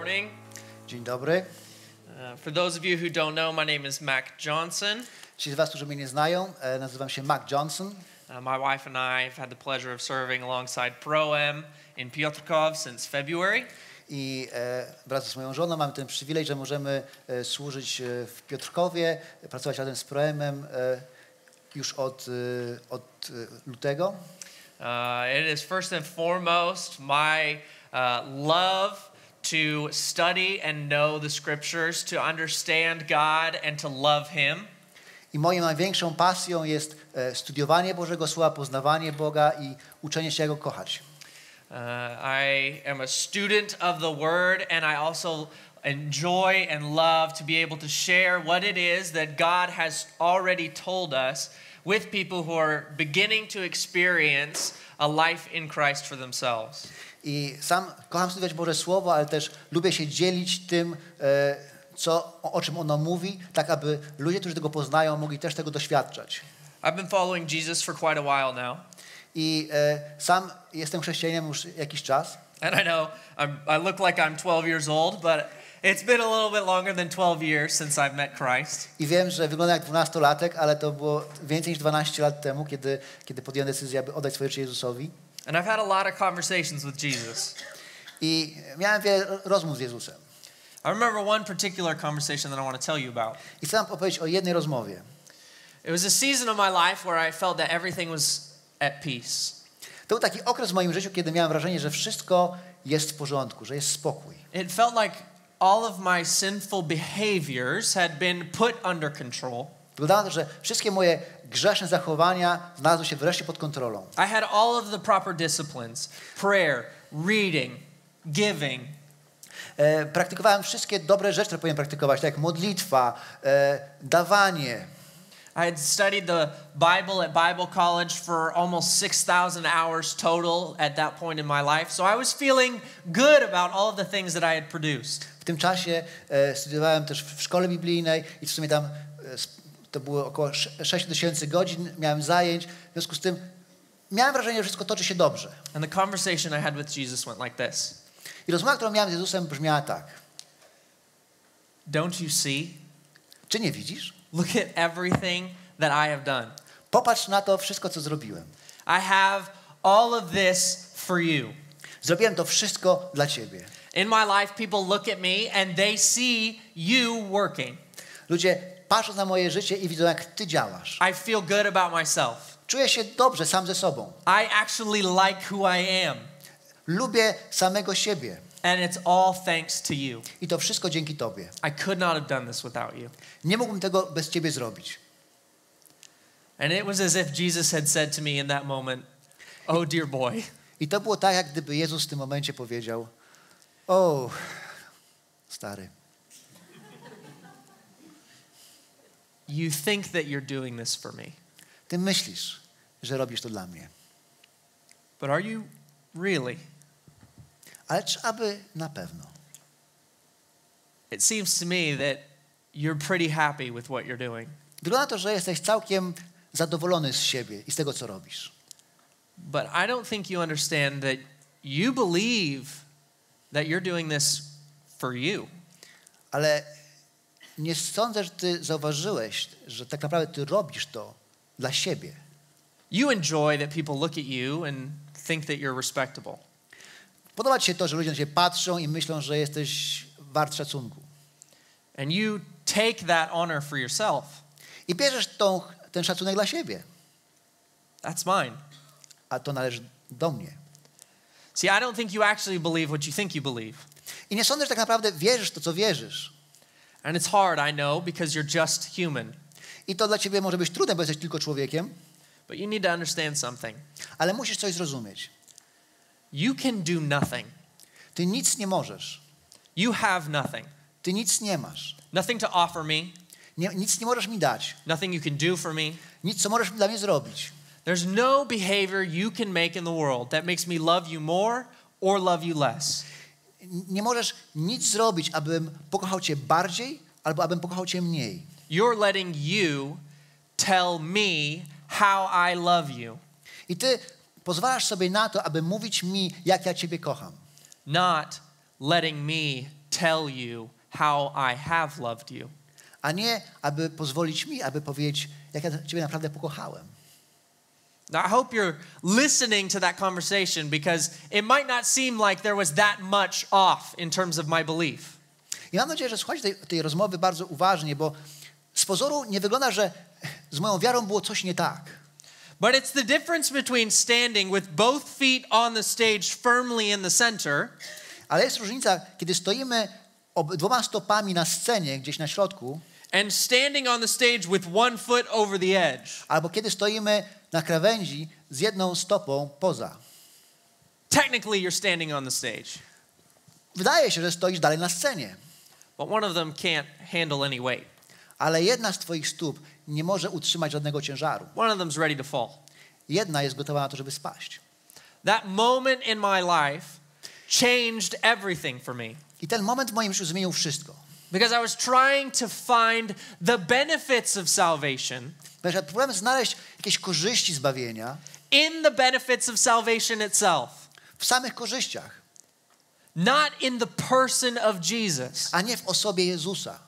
morning. Dzień dobry. For those of you who don't know, my name is Mac Johnson. Ci z was, którzy mnie nie znają, nazywam się Mac Johnson. My wife and I have had the pleasure of serving alongside Pro-Am in Piotrków since February. I wraz z moją żoną mamy ten przywilej, że możemy służyć w Piotrkowie, pracować razem z Pro-Amem już od lutego. It is first and foremost my love to study and know the scriptures, to understand God and to love Him. I moją największą pasją jest studiowanie Bożego Słowa, poznawanie Boga i uczenie się Jego kochać. I am a student of the Word, and I also enjoy and love to be able to share what it is that God has already told us with people who are beginning to experience a life in Christ for themselves. I sam kocham studiować Boże Słowo, ale też lubię się dzielić tym, o czym ono mówi, tak aby ludzie, którzy tego poznają, mogli też tego doświadczać. I've been following Jesus for quite a while now. I sam jestem chrześcijaninem już jakiś czas. And I know I look like I'm 12 years old, but it's been a little bit longer than 12 years since I've met Christ. I wiem, że wygląda jak 12-latek, ale to było więcej niż 12 lat temu, kiedy podjąłem decyzję, aby oddać swoje życie Jezusowi. And I've had a lot of conversations with Jesus. I miałem wiele rozmów z Jezusem. I remember one particular conversation that I want to tell you about. I chcę wam opowiedzieć o jednej rozmowie. It was a season of my life where I felt that everything was at peace. To był taki okres w moim życiu, kiedy miałem wrażenie, że wszystko jest w porządku, że jest spokój. It felt like all of my sinful behaviors had been put under control. Wyglądało to, że wszystkie moje grzeszne zachowania znalazły się wreszcie pod kontrolą. I had all of the proper disciplines: prayer, reading, giving. Praktykowałem wszystkie dobre rzeczy, które powinien praktykować, tak jak modlitwa, dawanie. I had studied the Bible at Bible College for almost 6,000 hours total at that point in my life. So I was feeling good about all of the things that I had produced. W tym czasie studiowałem też w szkole biblijnej i w sumie tam to było około 6,000 godzin, miałem zajęć. W związku z tym miałem wrażenie, że wszystko toczy się dobrze. And the conversation I had with Jesus went like this. I rozmowa, którą miałem z Jezusem, brzmiała tak. Don't you see? Czy nie widzisz? Look at everything that I have done. Popatrz na to wszystko, co zrobiłem. I have all of this for you. Zrobiłem to wszystko dla ciebie. In my life, people look at me and they see you working. Ludzie patrzą na moje życie i widzą, jak ty działasz. I feel good about myself. Czuję się dobrze sam ze sobą. I actually like who I am. Lubię samego siebie. And it's all thanks to you. I to wszystko dzięki tobie. I could not have done this without you. Nie mógłbym tego bez ciebie zrobić. And it was as if Jesus had said to me in that moment, "Oh dear boy." I to było tak, jak gdyby Jezus w tym momencie powiedział: o, stary. You think that you're doing this for me. Ty myślisz, że robisz to dla mnie. But are you really? Ale czy aby na pewno? It seems to me that you're pretty happy with what you're doing. Wygląda to, że jesteś całkiem zadowolony z siebie i z tego, co robisz. But I don't think you understand that you believe that you're doing this for you. Ale nie sądzę, że ty zauważyłeś, że tak naprawdę ty robisz to dla siebie. You enjoy that people look at you and think that you're respectable. Podoba ci się to, że ludzie na ciebie patrzą i myślą, że jesteś wart szacunku. And you take that honor for yourself. I bierzesz ten szacunek dla siebie. That's mine. A to należy do mnie. See, I don't think you actually believe what you think you believe. I nie sądzę, że tak naprawdę wierzysz to, co wierzysz. And it's hard, I know, because you're just human. I to dla ciebie może być trudne, bo jesteś tylko człowiekiem. But you need to understand something. Ale musisz coś zrozumieć. You can do nothing. Ty nic nie możesz. You have nothing. Ty nic nie masz. Nothing to offer me. Nic nie możesz mi dać. Nothing you can do for me. Nic, co możesz dla mnie zrobić. There's no behavior you can make in the world that makes me love you more or love you less. Nie możesz nic zrobić, abym pokochał cię bardziej albo abym pokochał cię mniej. You're letting you tell me how I love you. I ty pozwalasz sobie na to, aby mówić mi, jak ja ciebie kocham. Not letting me tell you how I have loved you. A nie, aby pozwolić mi, aby powiedzieć, jak ja Ciebie naprawdę pokochałem. Now, I hope you're listening to that conversation because it might not seem like there was that much off in terms of my belief. I mam nadzieję, że słuchacie tej rozmowy bardzo uważnie, bo z pozoru nie wygląda, że z moją wiarą było coś nie tak. But it's the difference between standing with both feet on the stage firmly in the center Ale jest różnica, kiedy stoimy dwoma stopami na scenie, gdzieś na środku, and standing on the stage with one foot over the edge. albo kiedy stoimy na krawędzi z jedną stopą poza. Technically, you're standing on the stage, Wydaje się, że stoisz dalej na scenie, but one of them can't handle any weight. ale jedna z twoich stóp nie może utrzymać żadnego ciężaru. One of them's ready to fall. Jedna jest gotowa na to, żeby spaść. That moment in my life changed everything for me. I ten moment w moim życiu zmienił wszystko. Because I was trying to find the benefits of salvation Ponieważ próbowałem znaleźć jakieś korzyści zbawienia in the benefits of salvation itself, w samych korzyściach, not in the person of Jesus. a nie w osobie Jezusa.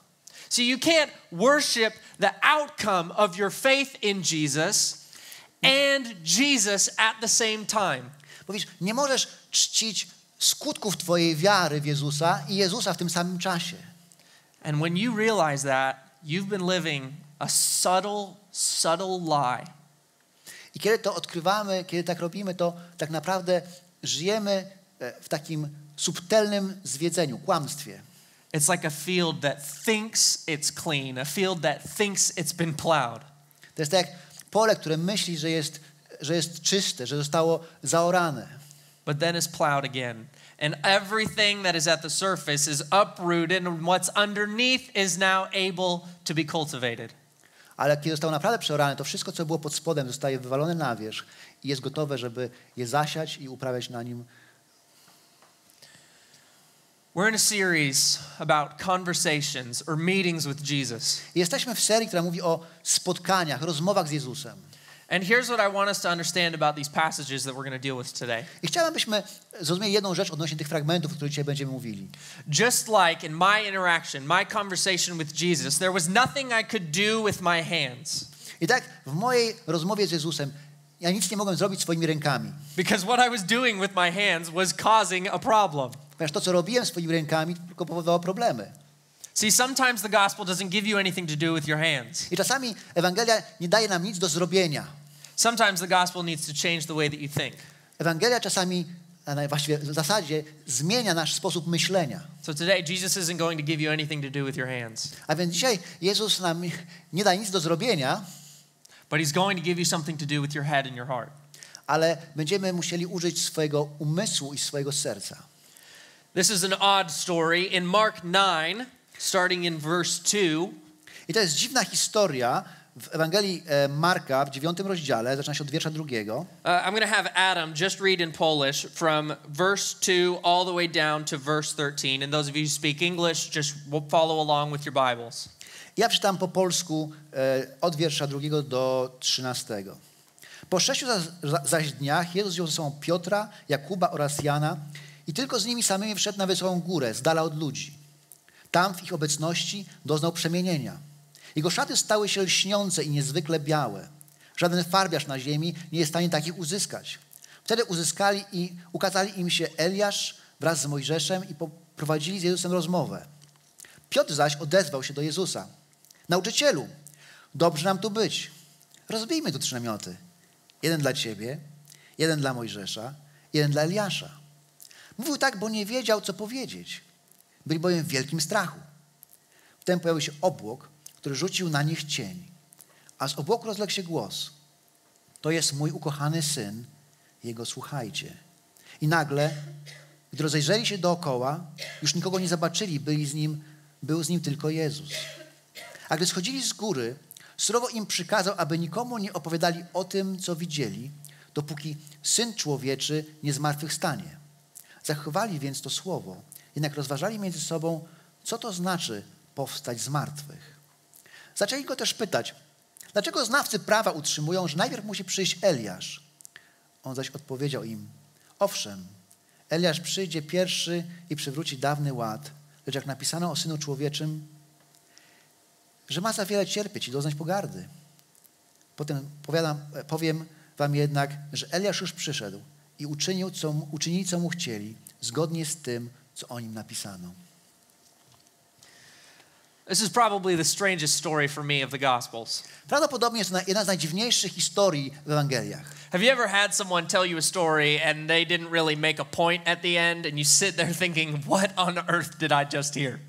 See, you can't worship the outcome of your faith in Jesus and Jesus at the same time. Bo widzisz, nie możesz czcić skutków twojej wiary w Jezusa i Jezusa w tym samym czasie. And when you realize that, you've been living a subtle lie. I kiedy to odkrywamy, kiedy tak robimy, to tak naprawdę żyjemy w takim subtelnym zwiedzeniu, kłamstwie. It's like a field that thinks it's clean, a field that thinks it's been plowed. To jest tak jak pole, które myśli, że jest czyste, że zostało zaorane. But then is plowed again. And everything that is at the surface is uprooted, and what's underneath is now able to be cultivated. Ale kiedy zostało naprawdę przeorane, to wszystko, co było pod spodem, zostaje wywalone na wierzch i jest gotowe, żeby je zasiać i uprawiać na nim. We're in a series about conversations or meetings with Jesus. Jesteśmy w serii, która mówi o spotkaniach, rozmowach z Jezusem. And here's what I want us to understand about these passages that we're going to deal with today. I chciałem, byśmy zrozumieli jedną rzecz odnośnie tych fragmentów, o których dzisiaj będziemy mówili. Just like in my interaction, my conversation with Jesus, there was nothing I could do with my hands. I tak w mojej rozmowie z Jezusem ja nic nie mogłem zrobić swoimi rękami. Because what I was doing with my hands was causing a problem. Ponieważ to, co robiłem swoimi rękami, tylko powodowało problemy. See, sometimes the gospel doesn't give you anything to do with your hands. I czasami Ewangelia nie daje nam nic do zrobienia. Sometimes the gospel needs to change the way that you think. Ewangelia czasami, właściwie w zasadzie, zmienia nasz sposób myślenia. So today, Jesus isn't going to give you anything to do with your hands. A więc dzisiaj Jezus nam nie da nic do zrobienia, But he's going to give you something to do with your head and your heart. ale będziemy musieli użyć swojego umysłu i swojego serca. This is an odd story. In Mark 9, starting in verse 2, I to jest dziwna historia w Ewangelii Marka w 9 rozdziale, zaczyna się od wiersza 2. I'm going to have Adam just read in Polish from verse 2 all the way down to verse 13. And those of you who speak English, just follow along with your Bibles. Ja przeczytam po polsku od wiersza 2 do 13. Po 6 zaś dniach Jezus wziął ze sobą Piotra, Jakuba oraz Jana i tylko z nimi samymi wszedł na wysoką górę, z dala od ludzi. Tam w ich obecności doznał przemienienia. Jego szaty stały się lśniące i niezwykle białe. Żaden farbiarz na ziemi nie jest w stanie takich uzyskać. Wtedy uzyskali i ukazali im się Eliasz wraz z Mojżeszem i poprowadzili z Jezusem rozmowę. Piotr zaś odezwał się do Jezusa. Nauczycielu, dobrze nam tu być. Rozbijmy tu 3 namioty. Jeden dla ciebie, jeden dla Mojżesza, jeden dla Eliasza. Mówił tak, bo nie wiedział, co powiedzieć. Byli bowiem w wielkim strachu. Wtem pojawił się obłok, który rzucił na nich cień. A z obłoku rozległ się głos. To jest mój ukochany syn, jego słuchajcie. I nagle, gdy rozejrzeli się dookoła, już nikogo nie zobaczyli, był z nim tylko Jezus. A gdy schodzili z góry, surowo im przykazał, aby nikomu nie opowiadali o tym, co widzieli, dopóki Syn Człowieczy nie zmartwychwstanie. Zachowali więc to słowo, jednak rozważali między sobą, co to znaczy powstać z martwych. Zaczęli go też pytać, dlaczego znawcy prawa utrzymują, że najpierw musi przyjść Eliasz. On zaś odpowiedział im, owszem, Eliasz przyjdzie pierwszy i przywróci dawny ład, lecz jak napisano o Synu Człowieczym, że ma za wiele cierpieć i doznać pogardy. Potem powiem wam jednak, że Eliasz już przyszedł i uczynili, co mu chcieli, zgodnie z tym, co o nim napisano. This is probably the strangest story for me of the Gospels. Prawdopodobnie jest to jedna z najdziwniejszych historii w Ewangeliach. Have you ever had someone tell you a story and they didn't really make a point at the end and you sit there thinking, what on earth did I just hear?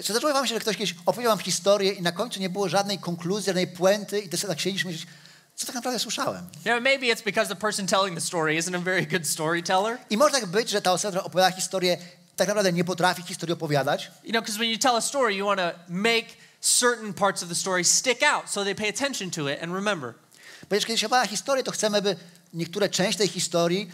Czy zdarzyło wam się, że ktoś kiedyś opowiedział wam historię i na końcu nie było żadnej konkluzji, żadnej puenty i tak siedzieliśmy myśleć, co tak naprawdę słyszałem? Maybe it's because the person telling the story isn't a very good storyteller. I może tak być, że ta osoba, która opowiada historię, tak naprawdę nie potrafi historii opowiadać. Because when you tell a story, you want to make certain parts of the story stick out so they pay attention to it and remember. Ponieważ kiedy się opowiada historię, to chcemy, by niektóre części tej historii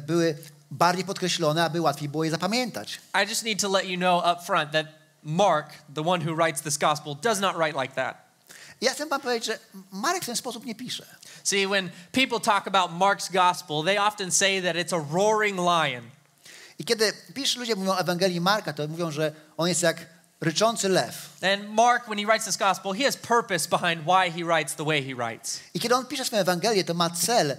były bardziej podkreślone, aby łatwiej było je zapamiętać. I just need to let you know up front that Mark, the one who writes this gospel, does not write like that. Ja chcę wam powiedzieć, że Marek w ten sposób nie pisze. See, when people talk about Mark's gospel, they often say that it's a roaring lion. I kiedy ludzie mówią o Ewangelii Marka, to mówią, że on jest jak ryczący lew. And Mark, when he writes this gospel, he has purpose behind why he writes the way he writes. I kiedy on pisze swoją Ewangelię, to ma cel,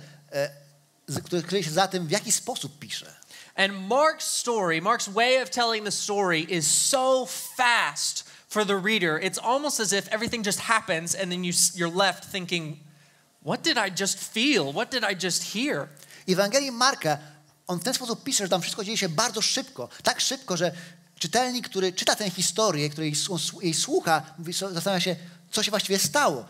który kryje się za tym, w jaki sposób pisze. And Mark's way of telling the story is so fast for the reader. It's almost as if everything just happens and then you're left thinking, what did I just feel? What did I just hear? I w Ewangelii Marka on w ten sposób pisze, że tam wszystko dzieje się bardzo szybko. Tak szybko, że czytelnik, który czyta tę historię, który jej słucha, zastanawia się, co się właściwie stało,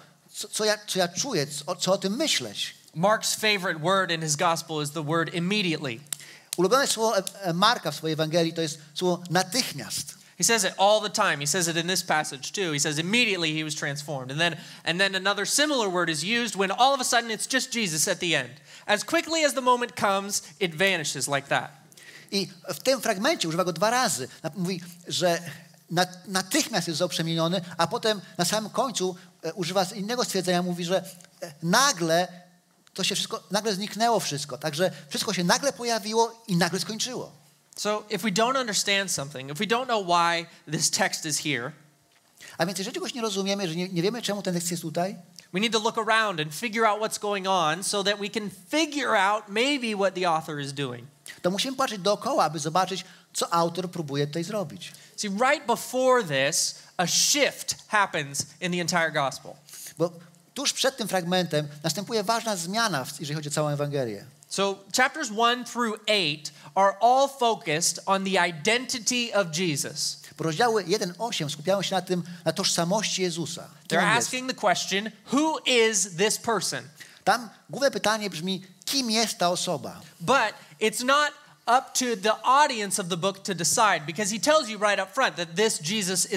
co ja czuję, co o tym myśleć. Mark's favorite word in his gospel is the word immediately. Ulubione słowo Marka w swojej Ewangelii to jest słowo natychmiast. He says it all the time. He says it in this passage too. He says immediately he was transformed. And then another similar word is used when all of a sudden it's just Jesus at the end. As quickly as the moment comes, it vanishes like that. I w tym fragmencie używa go 2 razy. Mówi, że natychmiast jest przemieniony, a potem na samym końcu używa innego stwierdzenia. Mówi, że nagle to się wszystko, nagle zniknęło wszystko. Także wszystko się nagle pojawiło i nagle skończyło. So if we don't understand something, if we don't know why this text is here, a więc jeżeli czegoś nie rozumiemy, że nie wiemy, czemu ten tekst jest tutaj, we need to look around and figure out what's going on so that we can figure out maybe what the author is doing. To musimy patrzeć dookoła, aby zobaczyć, co autor próbuje tutaj zrobić. See, right before this, a shift happens in the entire gospel. Bo tuż przed tym fragmentem następuje ważna zmiana, jeżeli chodzi o całą Ewangelię. So chapters 1 through 8 are all focused on the identity of Jesus. Rozdziały 1-8 skupiają się na tożsamości Jezusa. They're asking the question, who is this person? Tam główne pytanie brzmi, kim jest ta osoba? But it's not up to the audience of the book to decide, because he tells you right up front that this Jesus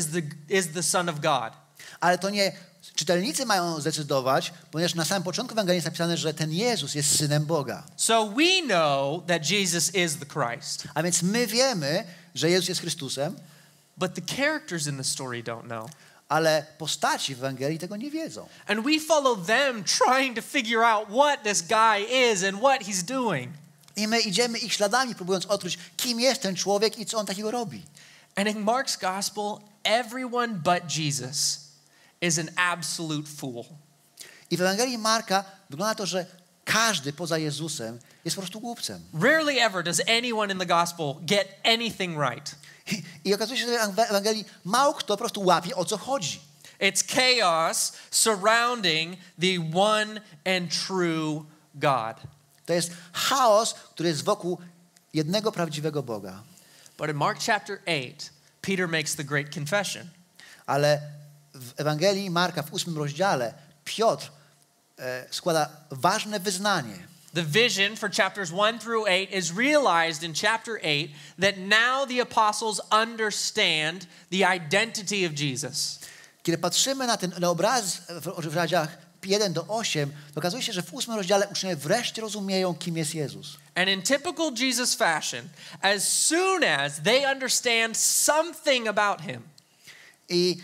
is the Son of God. Ale to nie czytelnicy mają zdecydować, ponieważ na samym początku Ewangelii jest napisane, że ten Jezus jest Synem Boga. So we know that Jesus is the Christ. A więc my wiemy, że Jezus jest Chrystusem. But the characters in the story don't know. Ale postaci w Ewangelii tego nie wiedzą. And we follow them trying to figure out what this guy is and what he's doing. I my idziemy ich śladami, próbując odkryć, kim jest ten człowiek i co on takiego robi. And in Mark's gospel, everyone but Jesus is an absolute fool. I w Ewangelii Marka wygląda to, że każdy poza Jezusem jest po prostu głupcem. Rarely ever does anyone in the gospel get anything right. I okazuje się, że w Ewangelii mało kto po prostu łapie, o co chodzi. It's chaos surrounding the one and true God. To jest chaos, który jest wokół jednego prawdziwego Boga. But in Mark chapter 8, Peter makes the great confession. Ale w Ewangelii Marka w 8 rozdziale Piotr składa ważne wyznanie. The vision for chapters 1 through 8 is realized in chapter 8 that now the apostles understand the identity of Jesus. Kiedy patrzymy na ten obraz w rozdziałach 1-8, to okazuje się, że w 8 rozdziale uczniowie wreszcie rozumieją, kim jest Jezus. And in typical Jesus fashion, as soon as they understand something about him, I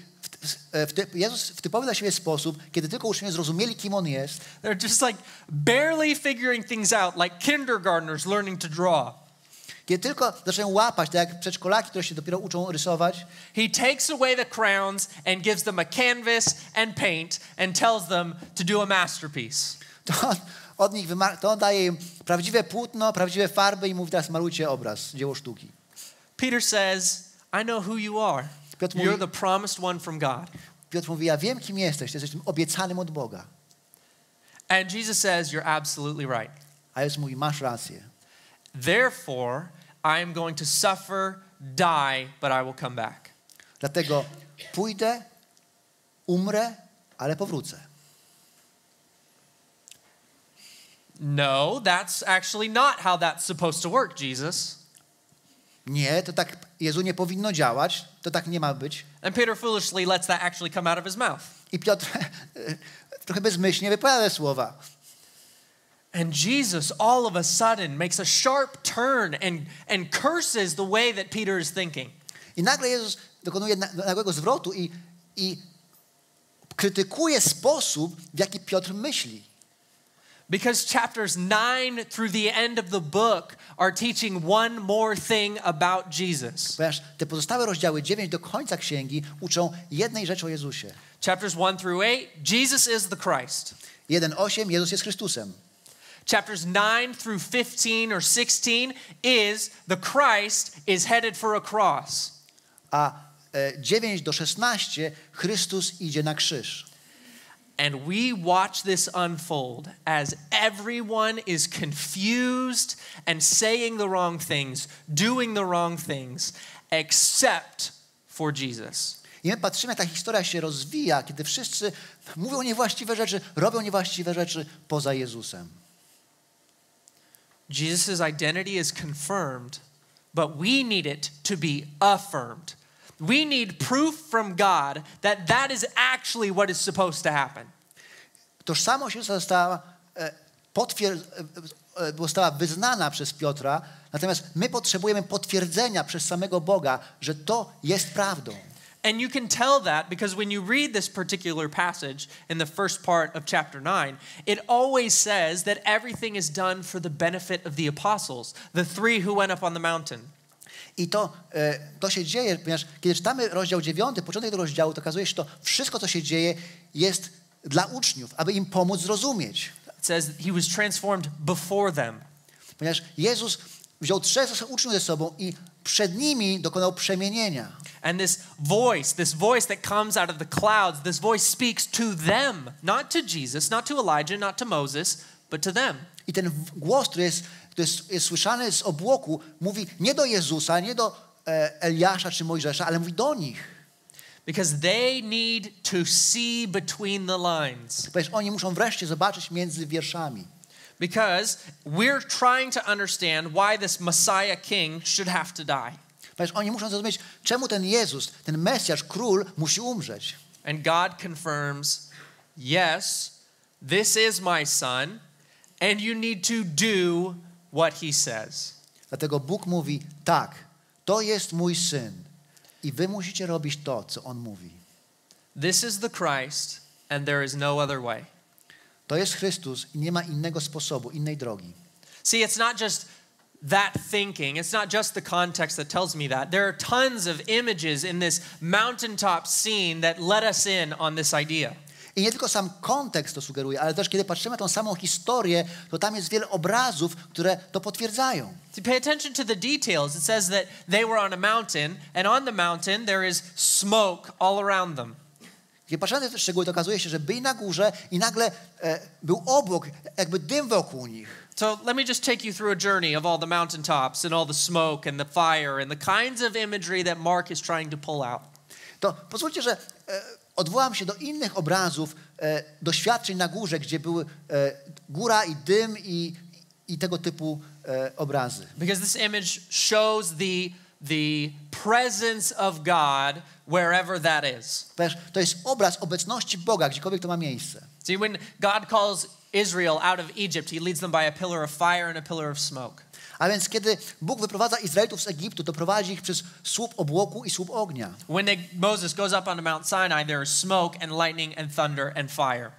Jezus w typowy dla siebie sposób, kiedy tylko uczniowie zrozumieli, kim on jest, they're just like barely figuring things out, like kindergartners learning to draw. Kiedy tylko zaczynają łapać, tak jak przedszkolaki, które się dopiero uczą rysować, he takes away the crowns and gives them a canvas and paint and tells them to do a masterpiece. to on daje im prawdziwe płótno, prawdziwe farby i mówi teraz malujcie obraz, dzieło sztuki. Peter says, I know who you are. Piotr mówi, You're the promised one from God. Piotr mówi, ja wiem, kim jesteś, ty jesteś tym obiecanym od Boga. And Jesus says, you're absolutely right. A Jezus mówi, masz rację. Therefore, I am going to suffer, die, but I will come back. Dlatego pójdę, umrę, ale powrócę. No, that's actually not how that's supposed to work, Jesus. Nie, to tak Jezu nie powinno działać, to tak nie ma być. And Peter foolishly lets that actually come out of his mouth. I Piotr trochę bezmyślnie wypowiada te słowa. And Jesus all of a sudden makes a sharp turn and curses the way that Peter is thinking. I nagle Jezus dokonuje nagłego zwrotu i krytykuje sposób, w jaki Piotr myśli. Because chapters 9 through the end of the book are teaching one more thing about Jesus. Ponieważ te pozostałe rozdziały 9 do końca księgi uczą jednej rzeczy o Jezusie. Chapters 1 through 8, Jesus is the Christ. 1:8 Jezus jest Chrystusem. Chapters 9 through 15 or 16 is the Christ is headed for a cross. A 9 do 16 Chrystus idzie na krzyż. And we watch this unfold as everyone is confused and saying the wrong things, doing the wrong things, except for Jesus. I my patrzymy, jak ta historia się rozwija, kiedy wszyscy mówią niewłaściwe rzeczy, robią niewłaściwe rzeczy poza Jezusem. Jesus' identity is confirmed, but we need it to be affirmed. We need proof from God that that is actually what is supposed to happen. Tożsamość Jezusa została wyznana przez Piotra, natomiast my potrzebujemy potwierdzenia przez samego Boga, że to jest prawdą. And you can tell that because when you read this particular passage in the first part of chapter 9, it always says that everything is done for the benefit of the apostles, the three who went up on the mountain. I to się dzieje, ponieważ kiedy czytamy rozdział 9, początek tego rozdziału, to okazuje się, że to wszystko, co się dzieje, jest dla uczniów, aby im pomóc zrozumieć. It says he was transformed before them. Ponieważ Jezus wziął 3 uczniów ze sobą i przed nimi dokonał przemienienia. And this voice that comes out of the clouds, this voice speaks to them, not to Jesus, not to Elijah, not to Moses, but to them. I ten głos, który jest słyszany z obłoku, mówi nie do Jezusa, nie do Eliasza czy Mojżesza, ale mówi do nich. Because they need to see between the lines. Ponieważ oni muszą wreszcie zobaczyć między wierszami. Because we're trying to understand why this Messiah king should have to die. Ponieważ oni muszą zrozumieć, czemu ten Jezus, ten Mesjasz, król, musi umrzeć. And God confirms, yes, this is my son, and you need to do what he says. Dlatego Bóg mówi, tak, to jest mój syn i wy musicie robić to, co on mówi. This is the Christ, and there is no other way. To jest Chrystus i nie ma innego sposobu, innej drogi. See, it's not just that thinking. It's not just the context that tells me that. There are tons of images in this mountaintop scene that let us in on this idea. I nie tylko sam kontekst to sugeruje, ale też kiedy patrzymy na tą samą historię, to tam jest wiele obrazów, które to potwierdzają. To pay attention to the details, it says that they were on a mountain, and on the mountain there is smoke all around them. Kiedy patrzymy na te szczegóły, to okazuje się, że byli na górze i nagle był obłok, jakby dym wokół nich. So let me just take you through a journey of all the mountaintops and all the smoke and the fire and the kinds of imagery that Mark is trying to pull out. To pozwólcie, że odwołam się do innych obrazów, doświadczeń na górze, gdzie były góra i dym i tego typu obrazy. Because this image shows the presence of God wherever that is. To jest obraz obecności Boga, gdziekolwiek to ma miejsce. See, when God calls Israel out of Egypt, he leads them by a pillar of fire and a pillar of smoke. A więc kiedy Bóg wyprowadza Izraelitów z Egiptu, to prowadzi ich przez słup obłoku i słup ognia. When Moses goes up onto Mount Sinai, there is smoke and lightning and thunder and fire.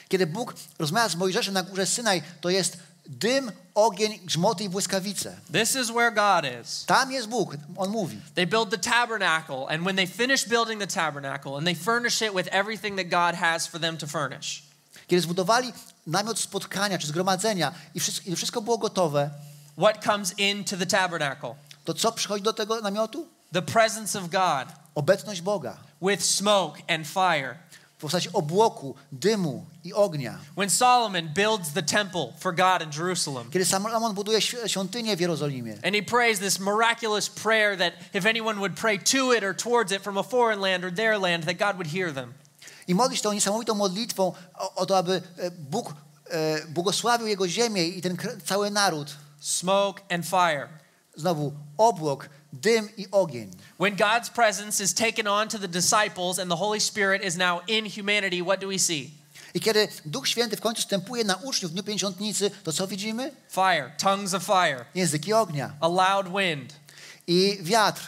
Kiedy Bóg rozmawia z Mojżeszem na górze Synaj, to jest dym, ogień, grzmoty i błyskawice. This is where God is. Tam jest Bóg, On mówi. They build the tabernacle, and when they finish building the tabernacle, and they furnish it with everything that God has for them to furnish. Kiedy zbudowali namiot spotkania czy zgromadzenia i wszystko było gotowe, What comes into the tabernacle? to co przychodzi do tego namiotu? The presence of God Obecność Boga with smoke and fire. w postaci obłoku, dymu i ognia. When Solomon builds the temple for God in Jerusalem, Kiedy Salomon buduje świątynię w Jerozolimie and he prays this miraculous prayer that if anyone would pray to it or towards it from a foreign land or their land, that God would hear them. i modlić tą niesamowitą modlitwą o to, aby Bóg błogosławił jego ziemię i ten cały naród. Smoke and fire. Znowu obłok, dym i ogień. When God's presence is taken on to the disciples and the Holy Spirit is now in humanity, what do we see? I kiedy Duch Święty w końcu wstępuje na uczniów w Dniu Pięćdziesiątnicy, to co widzimy? Fire, tongues of fire, Języki ognia a loud wind. i wiatr.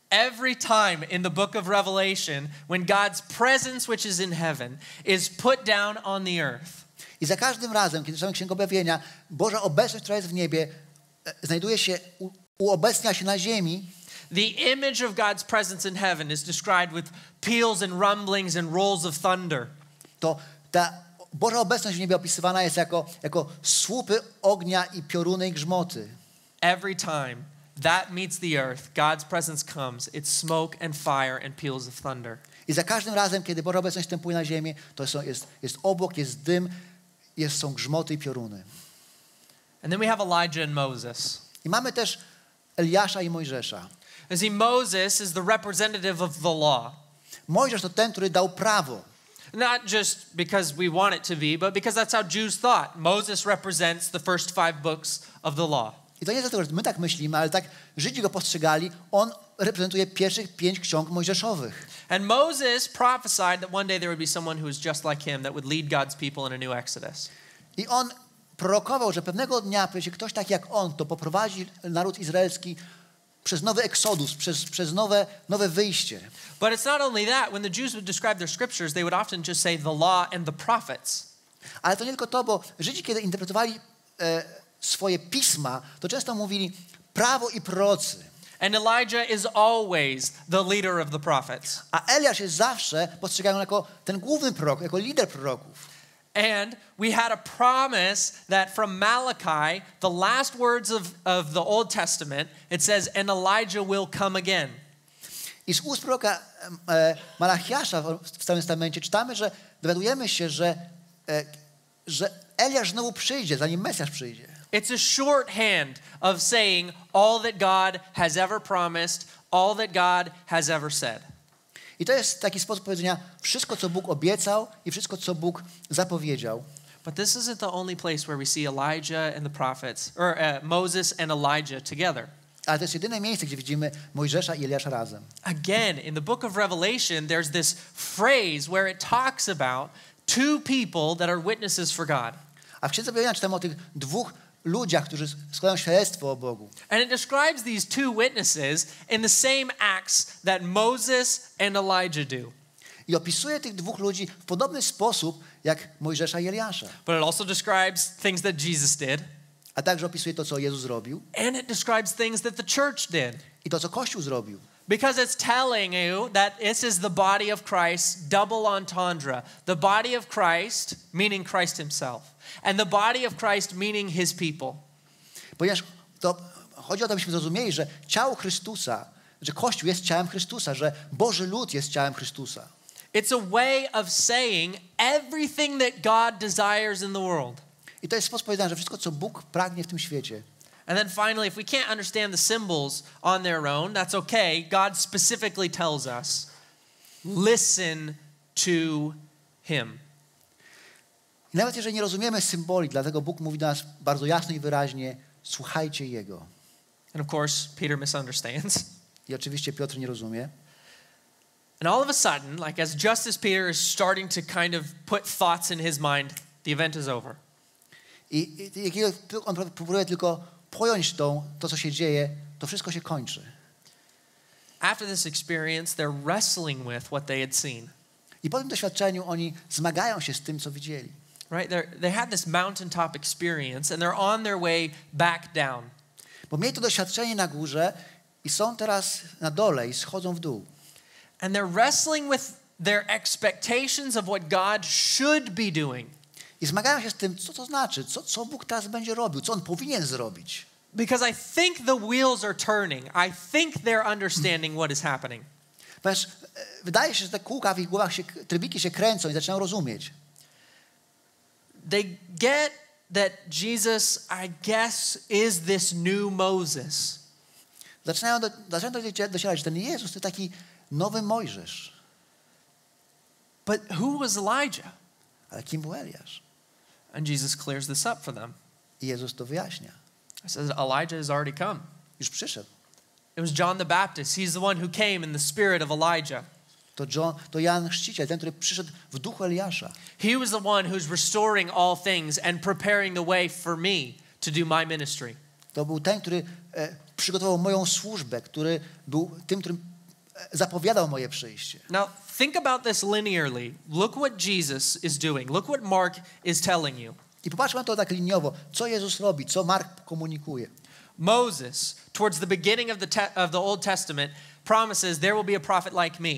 Every time in the book of Revelation, when God's presence, which is in heaven, is put down on the earth, I za każdym razem, kiedy czytamy Księgę Objawienia, Boża obecność, która jest w niebie, znajduje się, uobecnia się na ziemi. the image of God's presence in heaven is described with peals and rumblings and rolls of thunder. To ta Boża obecność w niebie opisywana jest jako słupy ognia i pioruny i grzmoty. Every time that meets the earth, God's presence comes. It's smoke and fire and peals of thunder. I za każdym razem, kiedy Boża obecność wstępuje na ziemię, to jest obłok, jest dym, są grzmoty i pioruny. And then we have Elijah and Moses. I mamy też Eliasza i Mojżesza. See, Moses is the representative of the law. Mojżesz to ten, który dał prawo. Not just because we want it to be, but because that's how Jews thought. Moses represents the first 5 books of the law. I to nie dlatego, że my tak myślimy, ale tak Żydzi go postrzegali. On reprezentuje pierwszych 5 ksiąg mojżeszowych. And Moses prophesied that one day there would be someone who was just like him that would lead God's people in a new Exodus. I on prorokował, że pewnego dnia pojawi się ktoś tak jak on, kto poprowadzi naród izraelski przez nowy eksodus, przez nowe wyjście. But it's not only that. When the Jews would describe their scriptures, they would often just say the law and the prophets. Ale to nie tylko to, bo Żydzi, kiedy interpretowali swoje pisma, to często mówili prawo i prorocy. And Elijah is always the leader of the prophets. A Eliasz jest zawsze postrzegany jako ten główny prorok, jako lider proroków. And we had a promise that from Malachi, the last words of the Old Testament, it says, and Elijah will come again. I z ust proroka Malachiasza w Starym Testamencie czytamy, że dowiadujemy się, że Eliasz znowu przyjdzie, zanim Mesjasz przyjdzie. It's a shorthand of saying all that God has ever promised, all that God has ever said. I to jest taki sposób powiedzenia wszystko, co Bóg obiecał i wszystko, co Bóg zapowiedział. But this isn't the only place where we see Elijah and the prophets, or Moses and Elijah together. Ale to jest jedyne miejsce, gdzie widzimy Mojżesza i Eliasza razem. Again, in the book of Revelation, there's this phrase where it talks about 2 people that are witnesses for God. A w Księdze Objawienia czytamy o tych 2 ludziach, którzy składają świadectwo o Bogu. And it describes these 2 witnesses in the same acts that Moses and Elijah do. I opisuje tych 2 ludzi w podobny sposób, jak Mojżesza i Eliasza. But it also describes things that Jesus did. A także opisuje to, co Jezus zrobił. And it describes things that the church did. I to, co Kościół zrobił. Because it's telling you that this is the body of Christ, double entendre. The body of Christ, meaning Christ himself. And the body of Christ, meaning his people. Ponieważ to chodzi o to, abyśmy zrozumieli, że ciało Chrystusa, że Kościół jest ciałem Chrystusa, że Boży lud jest ciałem Chrystusa. It's a way of saying everything that God desires in the world. I to jest sposób powiedzenia, że wszystko, co Bóg pragnie w tym świecie. And then finally, if we can't understand the symbols on their own, that's okay. God specifically tells us, listen to him. I nawet jeżeli nie rozumiemy symboli, dlatego Bóg mówi do nas bardzo jasno i wyraźnie, słuchajcie Jego. And of course, Peter misunderstands. I oczywiście Piotr nie rozumie. And all of a sudden, like as just as Peter is starting to kind of put thoughts in his mind, the event is over. I jakiego on próbuje tylko pojąć to, co się dzieje, to wszystko się kończy. After this experience, they're wrestling with what they had seen. I po tym doświadczeniu oni zmagają się z tym, co widzieli. right? They had this mountaintop experience and they're on their way back down. Bo mieli to doświadczenie na górze i są teraz na dole i schodzą w dół. And they're wrestling with their expectations of what God should be doing. I zmagają się z tym, co to znaczy, co Bóg teraz będzie robił, co On powinien zrobić. Because I think the wheels are turning. I think they're understanding what is happening. Ponieważ wydaje się, że te kółka w ich głowach trybiki się kręcą i zaczynają rozumieć. They get that Jesus, I guess, is this new Moses. Zaczynają docierać, że ten Jezus to taki nowy Mojżesz. But who was Elijah? Ale kim był Eliasz? And Jesus clears this up for them. I Jezus to wyjaśnia. He says Elijah has already come. Już przyszedł. It was John the Baptist. He's the one who came in the spirit of Elijah. To Jan Chrzciciel, ten, który przyszedł w duchu Eliasza. He was the one who's restoring all things and preparing the way for me to do my ministry. To był ten, który przygotował moją służbę, który był tym, którym zapowiadał moje przyjście. Now, think about this linearly. Look what Jesus is doing. Look what Mark is telling you. I popatrzmy na to tak liniowo, co Jezus robi, co Mark komunikuje. Moses, towards the beginning of the Old Testament, promises there will be a prophet like me.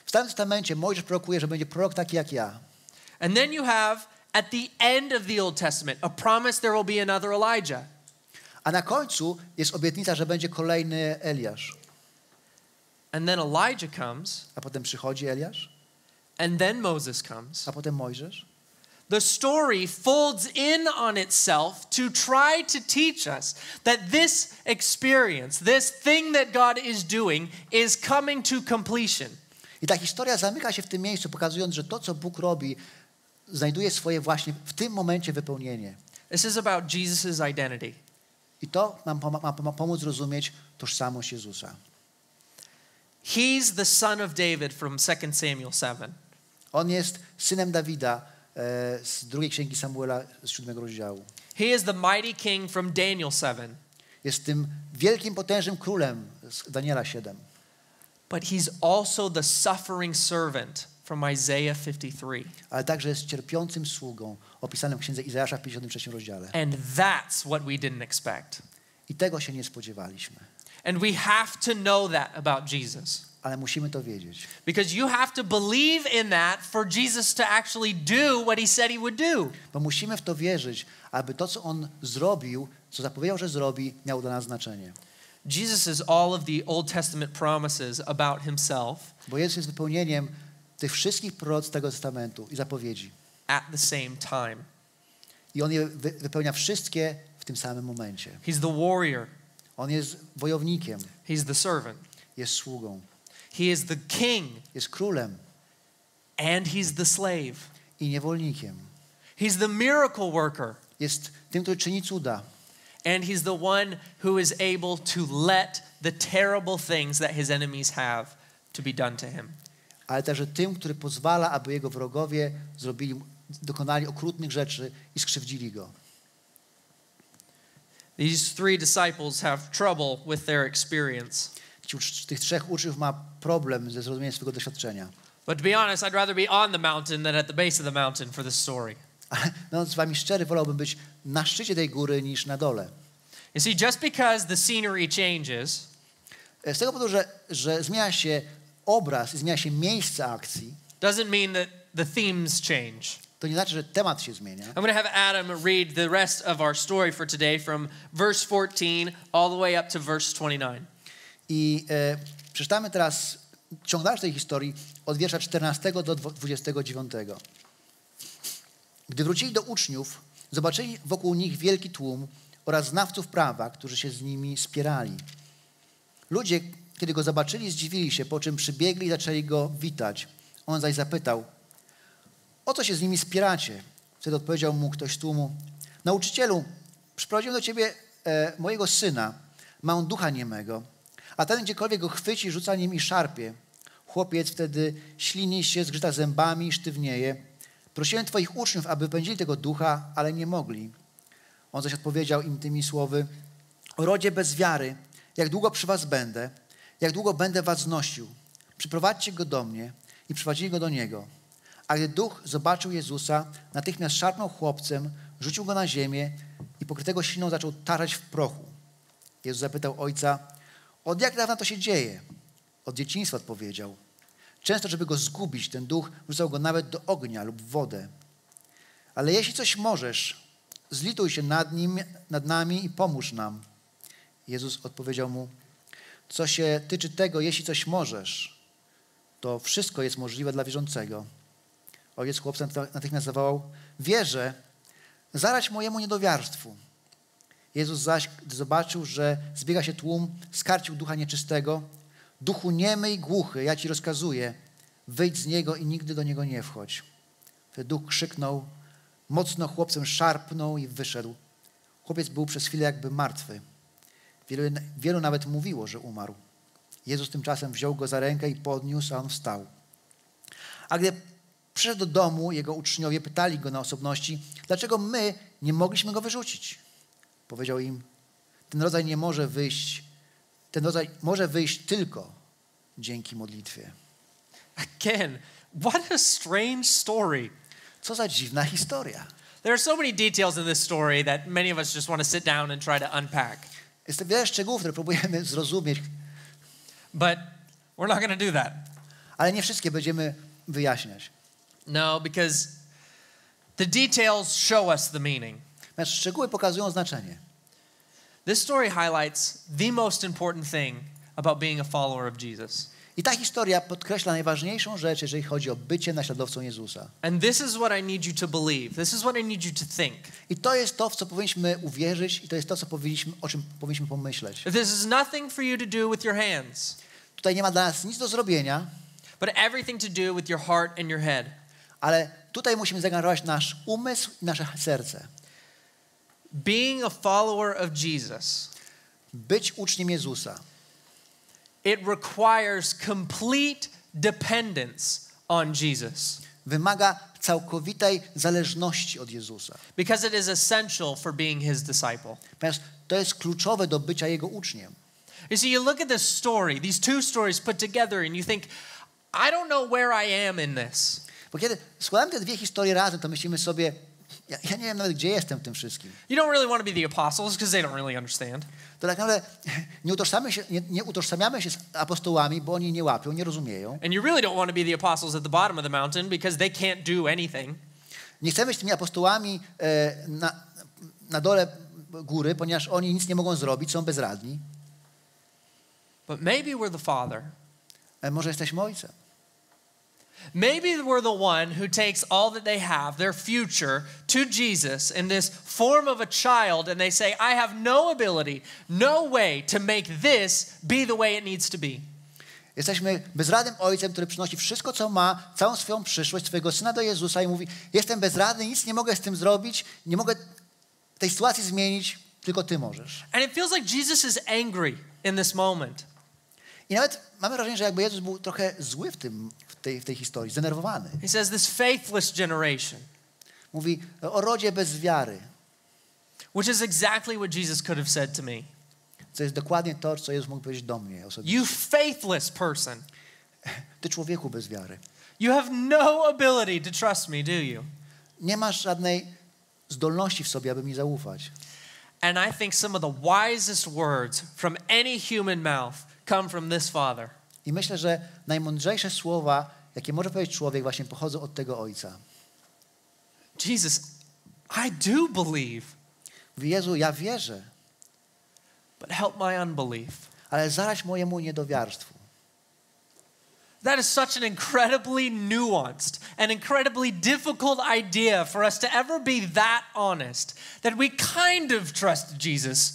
W Starym Testamencie Mojżesz prorokuje, że będzie prorok taki jak ja. And then you have, at the end of the Old Testament, a promise there will be another Elijah. A na końcu jest obietnica, że będzie kolejny Eliasz. And then Elijah comes. A potem przychodzi Eliasz. And then Moses comes. A potem Mojżesz. The story folds in on itself to try to teach us that this experience, this thing that God is doing, is coming to completion. I ta historia zamyka się w tym miejscu, pokazując, że to, co Bóg robi, znajduje swoje właśnie w tym momencie wypełnienie. This is about Jesus' identity. I to nam ma pomóc rozumieć tożsamość Jezusa. He's the son of David from 2 Samuel 7. On jest synem Dawida z drugiej księgi Samuela z 7 rozdziału. He is the mighty king from Daniel 7. Jest tym wielkim, potężnym królem z Daniela 7. But he's also the suffering servant from Isaiah 53. Ale także jest cierpiącym sługą opisanym w księdze Izajasza w 53 rozdziale. And that's what we didn't expect. I tego się nie spodziewaliśmy. And we have to know that about Jesus. Ale musimy to wiedzieć. Because you have to believe in that for Jesus to actually do what he said he would do. Bo musimy w to wierzyć, aby to, co On zrobił, co zapowiedział, że zrobi, miało dla nas znaczenie. Jesus is all of the Old Testament promises about himself Bo Jezus jest wypełnieniem tych wszystkich proroc tego Testamentu i zapowiedzi. at the same time. I On je wypełnia wszystkie w tym samym momencie. He's the warrior. On jest wojownikiem, He's the servant. jest sługą, He is the king. jest królem And he's the slave. i niewolnikiem. He's the miracle worker. Jest tym, który czyni cuda. And he's the one who is able to let the terrible things that his enemies have to be done to him. Ale także tym, który pozwala, aby jego wrogowie dokonali okrutnych rzeczy i skrzywdzili go. These three disciples have trouble with their experience. Tych trzech uczniów ma problem ze zrozumieniem swojego doświadczenia. But to be honest, I'd rather be on the mountain than at the base of the mountain for this story. Ale no, z wami szczery, wolałbym być na szczycie tej góry niż na dole. You see, just because the scenery changes Z tego powodu, że zmienia się obraz i zmienia się miejsce akcji, doesn't mean that the themes change. to nie znaczy, że temat się zmienia. I'm going to have Adam read the rest of our story for today from verse 14 all the way up to verse 29. I przeczytamy teraz ciąg dalszy tej historii od wiersza 14 do 29. Gdy wrócili do uczniów, zobaczyli wokół nich wielki tłum oraz znawców prawa, którzy się z nimi spierali. Ludzie, kiedy go zobaczyli, zdziwili się, po czym przybiegli i zaczęli go witać. On zaś zapytał: o co się z nimi spieracie? Wtedy odpowiedział mu ktoś z tłumu: nauczycielu, przyprowadziłem do ciebie mojego syna, ma on ducha niemego, a ten gdziekolwiek go chwyci, rzuca nim i szarpie. Chłopiec wtedy ślini się, zgrzyta zębami i sztywnieje. Prosiłem twoich uczniów, aby wypędzili tego ducha, ale nie mogli. On zaś odpowiedział im tymi słowy: o rodzie bez wiary, jak długo przy was będę, jak długo będę was znosił? Przyprowadźcie go do mnie. I przyprowadzili go do niego. A gdy duch zobaczył Jezusa, natychmiast szarpnął chłopcem, rzucił go na ziemię i pokrytego śliną zaczął tarzać w prochu. Jezus zapytał ojca, od jak dawna to się dzieje? Od dzieciństwa odpowiedział. Często, żeby go zgubić, ten duch wrzucał go nawet do ognia lub w wodę. Ale jeśli coś możesz, zlituj się nad nami i pomóż nam. Jezus odpowiedział mu, co się tyczy tego, jeśli coś możesz, to wszystko jest możliwe dla wierzącego. Ojciec chłopca natychmiast zawołał, wierzę, zaradź mojemu niedowiarstwu. Jezus zaś, gdy zobaczył, że zbiega się tłum, skarcił ducha nieczystego. Duchu niemy i głuchy, ja ci rozkazuję, wyjdź z niego i nigdy do niego nie wchodź. Wtedy duch krzyknął, mocno chłopcem szarpnął i wyszedł. Chłopiec był przez chwilę jakby martwy. Wielu nawet mówiło, że umarł. Jezus tymczasem wziął go za rękę i podniósł, a on wstał. A gdy przyszedł do domu, jego uczniowie pytali go na osobności, dlaczego my nie mogliśmy go wyrzucić. Powiedział im, ten rodzaj może wyjść tylko dzięki modlitwie. Again, what a strange story. Co za dziwna historia. There are so many details in this story that many of us just want to sit down and try to unpack. Jest wiele szczegółów, które próbujemy zrozumieć. But we're not going to do that. Ale nie wszystkie będziemy wyjaśniać. No, because the details show us the meaning. Natomiast szczegóły pokazują znaczenie. This story highlights the most important thing about being a follower of Jesus. I ta historia podkreśla najważniejszą rzecz, jeżeli chodzi o bycie naśladowcą Jezusa. And this is what I need you to believe. This is what I need you to think. I to jest to, w co powinniśmy uwierzyć i to jest to, o czym powinniśmy pomyśleć. This is nothing for you to do with your hands, Tutaj nie ma dla nas nic do zrobienia, but everything to do with your heart and your head. ale tutaj musimy zaangażować nasz umysł i nasze serce. Being a follower of Jesus, Być uczniem Jezusa. it requires complete dependence on Jesus. Wymaga całkowitej zależności od Jezusa. Because it is essential for being his disciple. Ponieważ to jest kluczowe do bycia Jego uczniem. You see, you look at this story, these two stories put together, and you think, I don't know where I am in this. Bo kiedy składamy te dwie historie razem, to myślimy sobie, ja nie wiem nawet, gdzie jestem w tym wszystkim. You don't really want to be the apostles because they don't really understand. To tak naprawdę nie utożsamiamy się z apostołami, bo oni nie łapią, nie rozumieją. And you really don't want to be the apostles at the bottom of the mountain because they can't do anything. Nie chcemy być tymi apostołami na dole góry, ponieważ oni nic nie mogą zrobić, są bezradni. But maybe we're the father. Może jesteśmy ojcem. Maybe we're the one who takes all that they have, their future, to Jesus in this form of a child, and they say, I have no ability, no way to make this be the way it needs to be. Jesteśmy bezradnym ojcem, który przynosi wszystko, co ma, całą swoją przyszłość, swojego syna do Jezusa i mówi, jestem bezradny, nic nie mogę z tym zrobić, nie mogę tej sytuacji zmienić, tylko Ty możesz. And it feels like Jesus is angry in this moment. I nawet mamy wrażenie, że jakby Jezus był trochę zły w tej historii, zdenerwowany. He says this faithless generation. Mówi o rodzie bez wiary. Which is exactly what Jesus could have said to me. Co jest dokładnie to, co Jezus mógł powiedzieć do mnie osobiście. You faithless person. Ty człowieku bez wiary. You have no ability to trust me, do you? Nie masz żadnej zdolności w sobie, aby mi zaufać. And I think some of the wisest words from any human mouth come from this father. I myślę, że najmądrzejsze słowa, jakie może powiedzieć człowiek, właśnie pochodzą od tego ojca. Jesus, I do believe. Mówi, Jezu, ja wierzę, But help my unbelief. ale zaradź mojemu niedowiarstwu. That is such an incredibly nuanced and incredibly difficult idea for us to ever be that honest, that we kind of trust Jesus.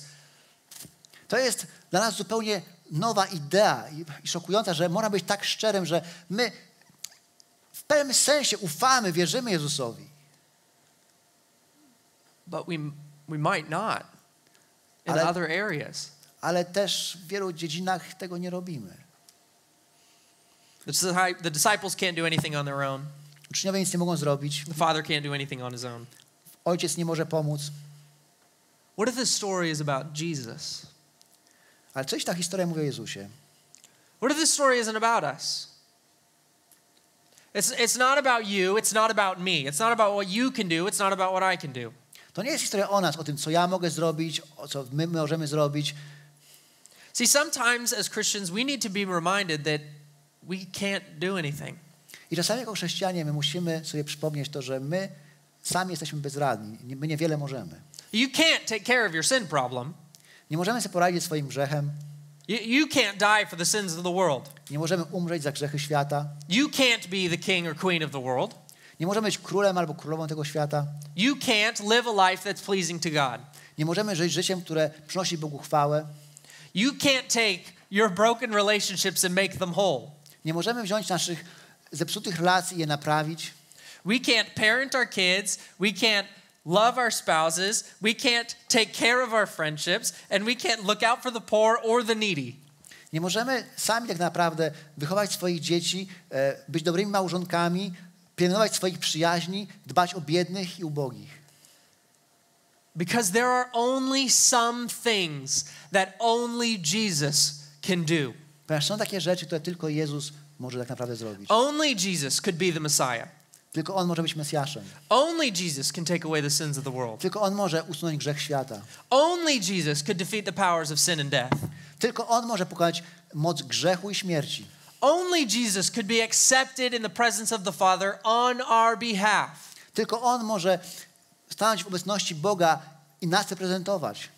To jest dla nas zupełnie nowa idea i szokująca, że można być tak szczerym, że my w pewnym sensie ufamy, wierzymy Jezusowi. But we might not in other areas. Ale też w wielu dziedzinach tego nie robimy. The disciples can't do anything on their own. Uczniowie nic nie mogą zrobić. The father can't do anything on his own. Ojciec nie może pomóc. What if this story is about Jesus? Ale coś ta historia mówi o Jezusie. What if this story isn't about us? It's not about you, it's not about me. It's not about what you can do, it's not about what I can do. To nie jest historia o nas, o tym, co ja mogę zrobić, o co my możemy zrobić. See, sometimes as Christians we need to be reminded that we can't do anything. I czasami jako chrześcijanie my musimy sobie przypomnieć to, że my sami jesteśmy bezradni. My niewiele możemy. You can't take care of your sin problem. Nie możemy sobie poradzić swoim grzechem. You can't die for the sins of the world. Nie możemy umrzeć za grzechy świata. You can't be the king or queen of the world. Nie możemy być królem albo królową tego świata. You can't live a life that's pleasing to God. Nie możemy żyć życiem, które przynosi Bogu chwałę. You can't take your broken relationships and make them whole. Nie możemy wziąć naszych zepsutych relacji i je naprawić. We can't parent our kids. We can't love our spouses. We can't take care of our friendships. And we can't look out for the poor or the needy. Nie możemy sami tak naprawdę wychować swoich dzieci, być dobrymi małżonkami, pielęgnować swoich przyjaźni, dbać o biednych i ubogich. Because there are only some things that only Jesus can do. Ponieważ są takie rzeczy, które tylko Jezus może tak naprawdę zrobić. Only Jesus could be the Messiah. Tylko On może być Mesjaszem. Only Jesus can take away the sins of the world. Tylko On może usunąć grzech świata. Only Jesus could defeat the powers of sin and death. Tylko On może pokonać moc grzechu i śmierci. Only Jesus could be accepted in the presence of the Father on our behalf. Tylko On może stanąć w obecności Boga i nas reprezentować.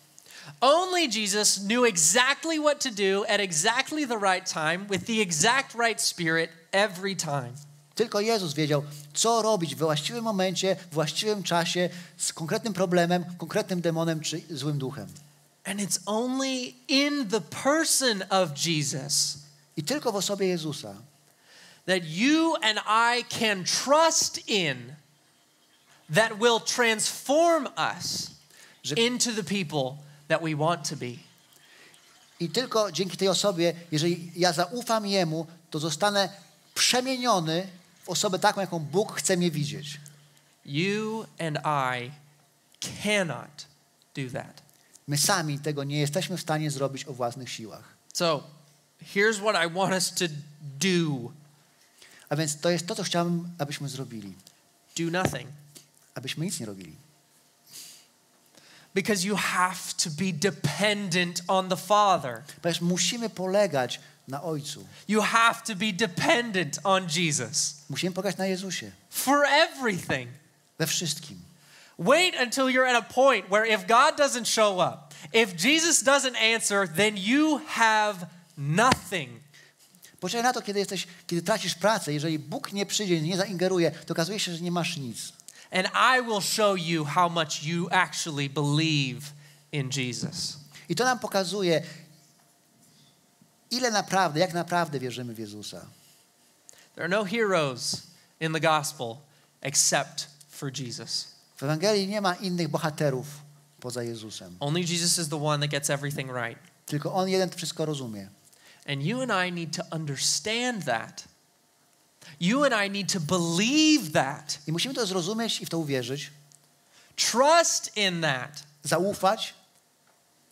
Only Jesus knew exactly what to do at exactly the right time with the exact right spirit every time. Tylko Jezus wiedział, co robić w właściwym momencie, w właściwym czasie, z konkretnym problemem, konkretnym demonem czy złym duchem. And it's only in the person of Jesus I tylko w osobie Jezusa that you and I can trust in that will transform us into the people that we want to be. i tylko dzięki tej osobie, jeżeli ja zaufam Jemu, to zostanę przemieniony w osobę taką, jaką Bóg chce mnie widzieć. You and I cannot do that. My sami tego nie jesteśmy w stanie zrobić o własnych siłach. So, here's what I want us to do. A więc to jest to, co chciałbym, abyśmy zrobili. Do nothing. Abyśmy nic nie robili. Because you have to be dependent on the Father. Ponieważ musimy polegać na Ojcu. You have to be dependent on Jesus. Musimy polegać na Jezusie. For everything. We wszystkim. Wait until you're at a point where if God doesn't show up, if Jesus doesn't answer, then you have nothing. Poczekaj na to, kiedy tracisz pracę. Jeżeli Bóg nie przyjdzie, nie zaingeruje, to okazuje się, że nie masz nic. And I will show you how much you actually believe in Jesus. I to nam pokazuje, jak naprawdę wierzymy w Jezusa. There are no heroes in the gospel except for Jesus. W Ewangelii nie ma innych bohaterów poza Jezusem. Only Jesus is the one that gets everything right. Tylko On jeden to wszystko rozumie. And you and I need to understand that. You and I need to believe that. I musimy to zrozumieć i w to uwierzyć. Trust in that. Zaufać.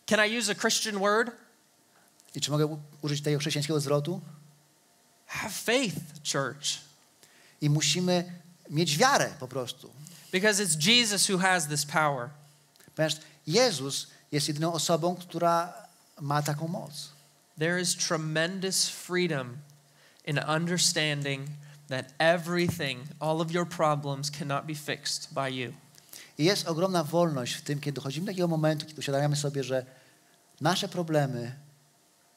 Can I use a Christian word? I czy mogę użyć tego chrześcijańskiego zwrotu? Have faith, church. I musimy mieć wiarę po prostu. Because it's Jesus who has this power. Ponieważ Jezus jest jedyną osobą, która ma taką moc. There is tremendous freedom in understanding that everything, all of your problems cannot be fixed by you. I jest ogromna wolność w tym, kiedy dochodzimy do takiego momentu, kiedy uświadamiamy sobie, że nasze problemy,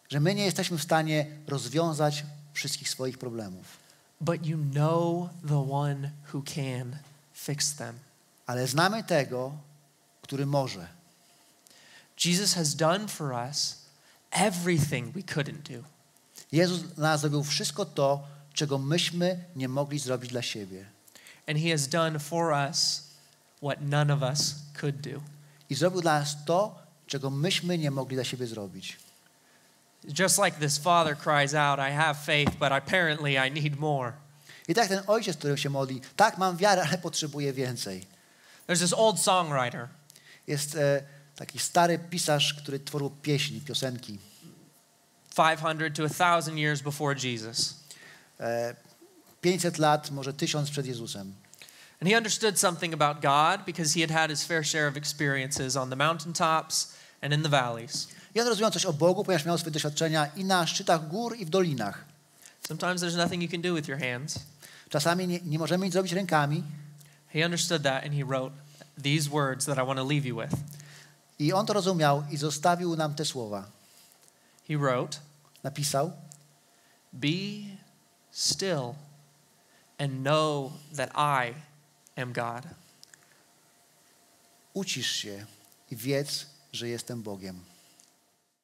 że my nie jesteśmy w stanie rozwiązać wszystkich swoich problemów. But you know the one who can fix them. Ale znamy tego, który może. Jesus has done for us everything we couldn't do. Jezus dla nas zrobił wszystko to, czego myśmy nie mogli zrobić dla siebie. And he has done for us what none of us could do. I zrobił dla nas to, czego myśmy nie mogli dla siebie zrobić. Just like this father cries out, I have faith, but apparently I need more. I tak ten ojciec, który się modli, tak, mam wiarę, ale potrzebuję więcej. There's this old songwriter. Jest taki stary pisarz, który tworzył piosenki. 500 to 1,000 years before Jesus. 500 lat, może 1000 przed Jezusem. And he understood something about God because he had his fair share of experiences on the mountaintops and in the valleys. I on rozumiał coś o Bogu, ponieważ miał swoje doświadczenia i na szczytach gór, i w dolinach. Sometimes there's nothing you can do with your hands. Czasami nie możemy nic zrobić rękami. He understood that and he wrote these words that I want to leave you with. I on to rozumiał i zostawił nam te słowa. He wrote, Napisał: "Be still and know that I am God." Ucisz się i wiedz, że jestem Bogiem.